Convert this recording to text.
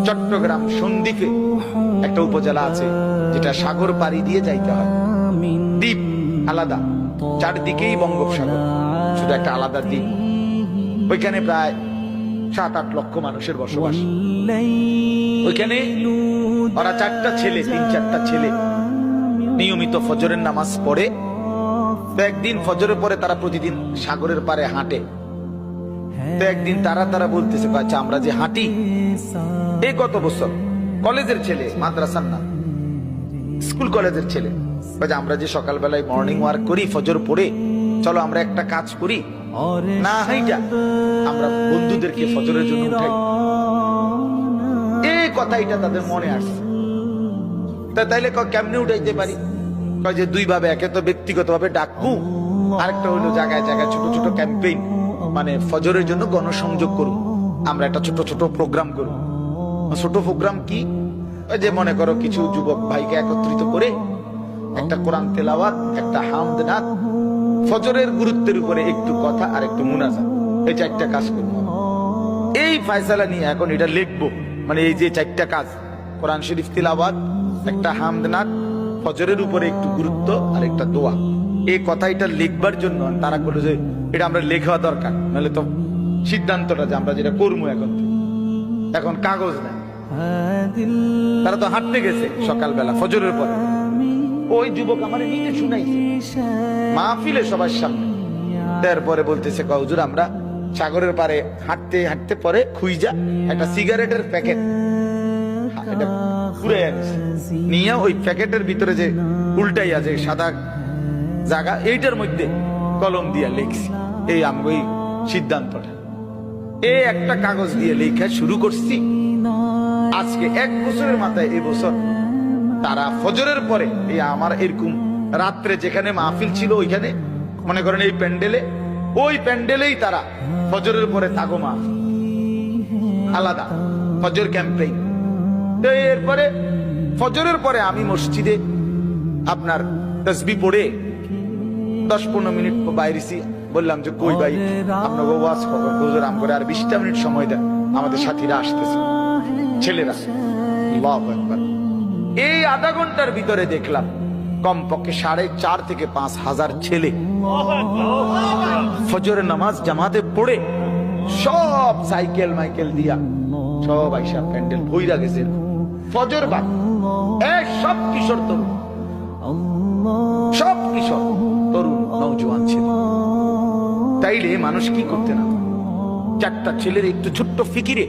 চট্টগ্রাম সন্দ্বীপে একটা উপজেলা আছে যেটা সাগর পাড়ি দিয়ে যাইতে হয়, দ্বীপ আলাদা, চারদিকেই বঙ্গোপসাগর, শুধু একটা আলাদা দ্বীপ। ওইখানে প্রায় 7-8 লক্ষ মানুষের বসবাস। ওইখানে ওরা 4টা ছেলে, 3-4টা ছেলে নিয়মিত ফজরের নামাজ পড়ে। তো একদিন ফজরের পরে তারা প্রতিদিন সাগরের পারে হাঁটে। তো একদিন তারা বলতেছে, আচ্ছা আমরা যে হাঁটি, এই গত বছর কলেজের ছেলে, মাদ্রাসার না, স্কুল কলেজের ছেলে, আমরা যে সকালবেলায় মর্নিং ওয়ার্ক করি ফজর পড়ে, চলো আমরা একটা কাজ করি, না হাইটা আমরা বন্ধুদেরকে ফজরের জন্য উঠাই। এই কথাটা তাদের মনে আসছে। তাইলে কেমনে উঠাইতে পারি? যে 2 ভাবে, একে তো ব্যক্তিগত ভাবে ডাকবো, আরেকটা হলো জায়গায় জায়গায় ছোট ছোট ক্যাম্পেইন, মানে ফজরের জন্য গণসংযোগ করুন, আমরা একটা ছোট ছোট প্রোগ্রাম করব। ছোট প্রোগ্রাম কি? ওই যে মনে করো কিছু যুবক ভাইকে একত্রিত করে একটা কোরআন তেলাওয়াত, একটা হামদ নাত, ফজরের গুরুত্বের উপরে একটু কথা আর একটু মুনাজাত, এই 4টা কাজ করবো। এই ফয়সালা নিয়ে এখন এটা লিখবো, মানে এই যে 4টা কাজ, কোরআন শরীফ তিলাওয়াত, একটা হামদ নাত, ফজরের উপরে একটু গুরুত্ব আর একটা দোয়া, এই কথাটা লিখবার জন্য তারা বললো যে এটা আমরা লেখা দরকার, নাহলে তো সিদ্ধান্তটা যে আমরা যেটা করবো এখন কাগজ নাই। তারা তো হাঁটতে গেছে সকালবেলা ফজরের পরে। ওই যুবক আমার নিজে শুনাইছে মাহফিলে সবার সামনে। তারপরে বলতেছে, হুজুর আমরা সাগরের পারে হাঁটতে হাঁটতে পরে খুইজা একটা সিগারেটের প্যাকেট এটা ঘুরে আনিস, নিয়ে ওই প্যাকেটের ভিতরে যে উল্টাই আছে সাদা জায়গা, এইটার মধ্যে কলম দিয়া লিখছি এই আমি সিদ্ধান্তটা। এই একটা কাগজ দিয়ে লেখা শুরু করছি। আজকে 1 বছরের মাথায়, এই বছর তারা ফজরের পরে, এই আমার এরকম রাত্রে যেখানে মাহফিল ছিল ওইখানে, মনে করেন এই প্যান্ডেলে, ওই প্যান্ডেলেই তারা ফজরের পরে তাগো মাহফিল আলাদা, ফজর ক্যাম্পেইন। তো এরপরে ফজরের পরে আমি মসজিদে আপনার তাসবিহ পড়ে 10-15 মিনিট বাইরেছি। বললাম যে কই ভাই আপনাকে ওয়াজ খবর হুজুর আম করে আর 20টা মিনিট সময় দেন, আমাদের সাথীরা আসতেছে, ছেলেরা। আল্লাহু আকবার। এই আধা ঘন্টার ভিতরে দেখলাম কমপক্ষে 4.5 থেকে 5 হাজার ছেলে ফজরের নামাজ জামাতে পড়ে, সব সাইকেল মাইকেল দিয়া সব আইসা প্যান্ডেল ভইরা গেছে। ফজর বাদ সব কিশোর তরুণ, সব কিশোর তরুণ নওজোয়ান ছেলে। তাইলে মানুষ কি করতে না? 4টা ছেলের একটু ছোট্ট ফিকিরে